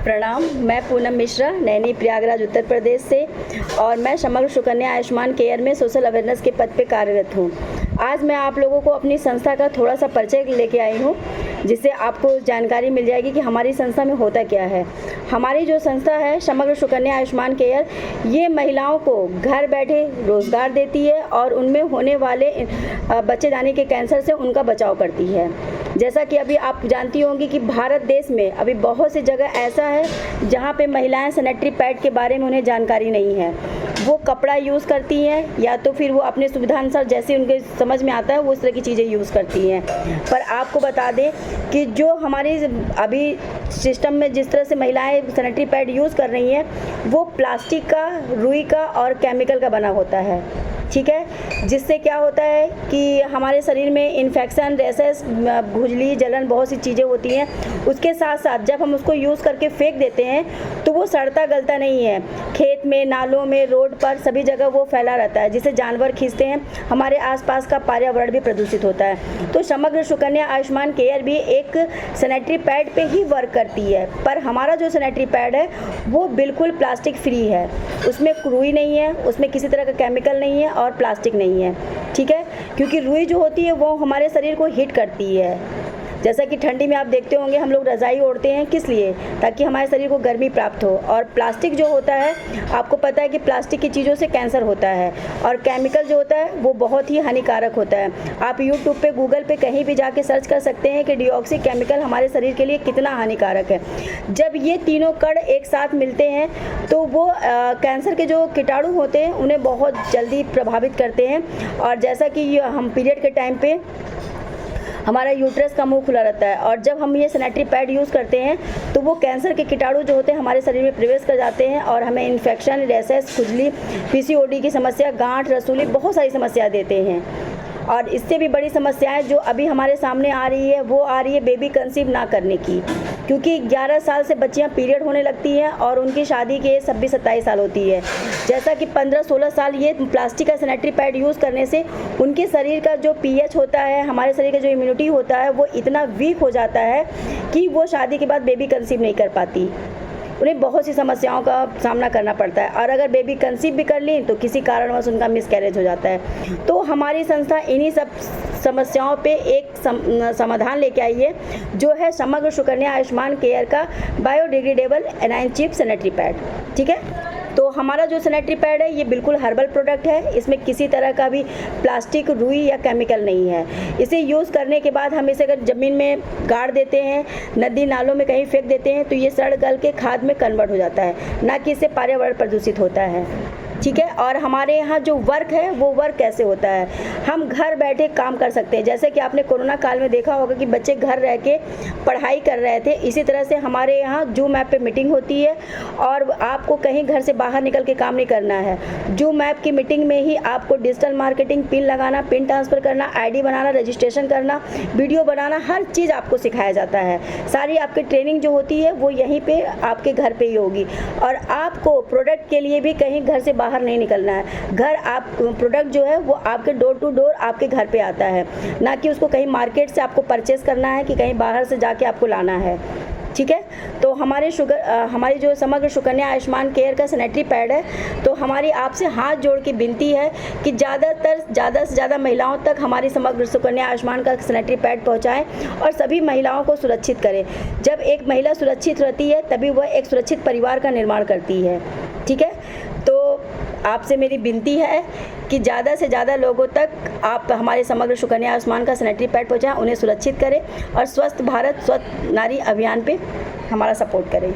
प्रणाम। मैं पूनम मिश्रा, नैनी प्रयागराज उत्तर प्रदेश से, और मैं समग्र सुकन्या आयुष्मान केयर में सोशल अवेयरनेस के पद पे कार्यरत हूँ। आज मैं आप लोगों को अपनी संस्था का थोड़ा सा परिचय लेके आई हूँ, जिससे आपको जानकारी मिल जाएगी कि हमारी संस्था में होता क्या है। हमारी जो संस्था है समग्र सुकन्या आयुष्मान केयर, ये महिलाओं को घर बैठे रोज़गार देती है और उनमें होने वाले बच्चेदानी के कैंसर से उनका बचाव करती है। जैसा कि अभी आप जानती होंगी कि भारत देश में अभी बहुत सी जगह ऐसा है जहाँ पे महिलाएं सैनिटरी पैड के बारे में उन्हें जानकारी नहीं है। वो कपड़ा यूज़ करती हैं या तो फिर वो अपने सुविधानुसार जैसे उनके समझ में आता है वो उस तरह की चीज़ें यूज़ करती हैं। पर आपको बता दें कि जो हमारी अभी सिस्टम में जिस तरह से महिलाएं सैनिटरी पैड यूज़ कर रही हैं, वो प्लास्टिक का, रुई का और केमिकल का बना होता है। ठीक है, जिससे क्या होता है कि हमारे शरीर में इन्फेक्शन, रैशेस, खुजली, जलन, बहुत सी चीज़ें होती हैं। उसके साथ साथ जब हम उसको यूज़ करके फेंक देते हैं तो वो सड़ता गलता नहीं है। खेत में, नालों में, रोड पर सभी जगह वो फैला रहता है, जिसे जानवर खींचते हैं। हमारे आसपास का पर्यावरण भी प्रदूषित होता है। तो समग्र सुकन्या आयुष्मान केयर भी एक सैनिटरी पैड पे ही वर्क करती है, पर हमारा जो सैनिटरी पैड है वो बिल्कुल प्लास्टिक फ्री है। उसमें रुई नहीं है, उसमें किसी तरह का केमिकल नहीं है और प्लास्टिक नहीं है। ठीक है, क्योंकि रुई जो होती है वो हमारे शरीर को हीट करती है। जैसा कि ठंडी में आप देखते होंगे हम लोग रज़ाई ओढ़ते हैं, किस लिए? ताकि हमारे शरीर को गर्मी प्राप्त हो। और प्लास्टिक जो होता है, आपको पता है कि प्लास्टिक की चीज़ों से कैंसर होता है, और केमिकल जो होता है वो बहुत ही हानिकारक होता है। आप यूट्यूब पे, गूगल पे कहीं भी जाके सर्च कर सकते हैं कि डिऑक्सी केमिकल हमारे शरीर के लिए कितना हानिकारक है। जब ये तीनों कण एक साथ मिलते हैं तो वो कैंसर के जो कीटाणु होते हैं उन्हें बहुत जल्दी प्रभावित करते हैं। और जैसा कि हम पीरियड के टाइम पे हमारा यूट्रस का मुंह खुला रहता है, और जब हम ये सैनिटरी पैड यूज़ करते हैं तो वो कैंसर के कीटाणु जो होते हैं हमारे शरीर में प्रवेश कर जाते हैं और हमें इन्फेक्शन, रैशेस, खुजली, पीसीओडी की समस्या, गांठ, रसूली, बहुत सारी समस्या देते हैं। और इससे भी बड़ी समस्याएं जो अभी हमारे सामने आ रही है वो आ रही है बेबी कंसीव ना करने की, क्योंकि 11 साल से बच्चियां पीरियड होने लगती हैं और उनकी शादी की एज 26-27 साल होती है। जैसा कि 15-16 साल ये प्लास्टिक का सैनिटरी पैड यूज़ करने से उनके शरीर का जो पीएच होता है, हमारे शरीर का जो इम्यूनिटी होता है, वो इतना वीक हो जाता है कि वो शादी के बाद बेबी कंसीव नहीं कर पाती। उन्हें बहुत सी समस्याओं का सामना करना पड़ता है, और अगर बेबी कंसीव भी कर ली तो किसी कारणवश उनका मिसकैरेज हो जाता है। तो हमारी संस्था इन्हीं सब समस्याओं पे एक समाधान लेके आई है, जो है समग्र सुकन्या आयुष्मान केयर का biodegradable A9 chip sanitary pad. ठीक है, तो हमारा जो सैनिटरी पैड है ये बिल्कुल हर्बल प्रोडक्ट है। इसमें किसी तरह का भी प्लास्टिक, रुई या केमिकल नहीं है। इसे यूज़ करने के बाद हम इसे अगर ज़मीन में गाड़ देते हैं, नदी नालों में कहीं फेंक देते हैं तो ये सड़ गल के खाद में कन्वर्ट हो जाता है, ना कि इससे पर्यावरण प्रदूषित होता है। ठीक है, और हमारे यहाँ जो वर्क है वो वर्क कैसे होता है, हम घर बैठे काम कर सकते हैं। जैसे कि आपने कोरोना काल में देखा होगा कि बच्चे घर रह के पढ़ाई कर रहे थे, इसी तरह से हमारे यहाँ जूम ऐप पे मीटिंग होती है और आपको कहीं घर से बाहर निकल के काम नहीं करना है। जूम ऐप की मीटिंग में ही आपको डिजिटल मार्केटिंग, पिन लगाना, पिन ट्रांसफ़र करना, ID बनाना, रजिस्ट्रेशन करना, वीडियो बनाना, हर चीज़ आपको सिखाया जाता है। सारी आपकी ट्रेनिंग जो होती है वो यहीं पर आपके घर पर ही होगी, और आपको प्रोडक्ट के लिए भी कहीं घर से बाहर नहीं निकलना है। घर आप प्रोडक्ट जो है वो आपके डोर टू डोर आपके घर पे आता है, ना कि उसको कहीं मार्केट से आपको परचेस करना है कि कहीं बाहर से जाके आपको लाना है। ठीक है, तो हमारी जो समग्र सुकन्या आयुष्मान केयर का सैनिटरी पैड है, तो हमारी आपसे हाथ जोड़ के विनती है कि ज़्यादा से ज़्यादा महिलाओं तक हमारी समग्र सुकन्या आयुष्मान का सैनिटरी पैड पहुंचाएं और सभी महिलाओं को सुरक्षित करें। जब एक महिला सुरक्षित रहती है तभी वह एक सुरक्षित परिवार का निर्माण करती है। ठीक है, तो आपसे मेरी विनती है कि ज़्यादा से ज़्यादा लोगों तक आप हमारे समग्र सुकन्या आयुष्मान का सैनिटरी पैड पहुँचाएं, उन्हें सुरक्षित करें और स्वस्थ भारत, स्वस्थ नारी अभियान पे हमारा सपोर्ट करें।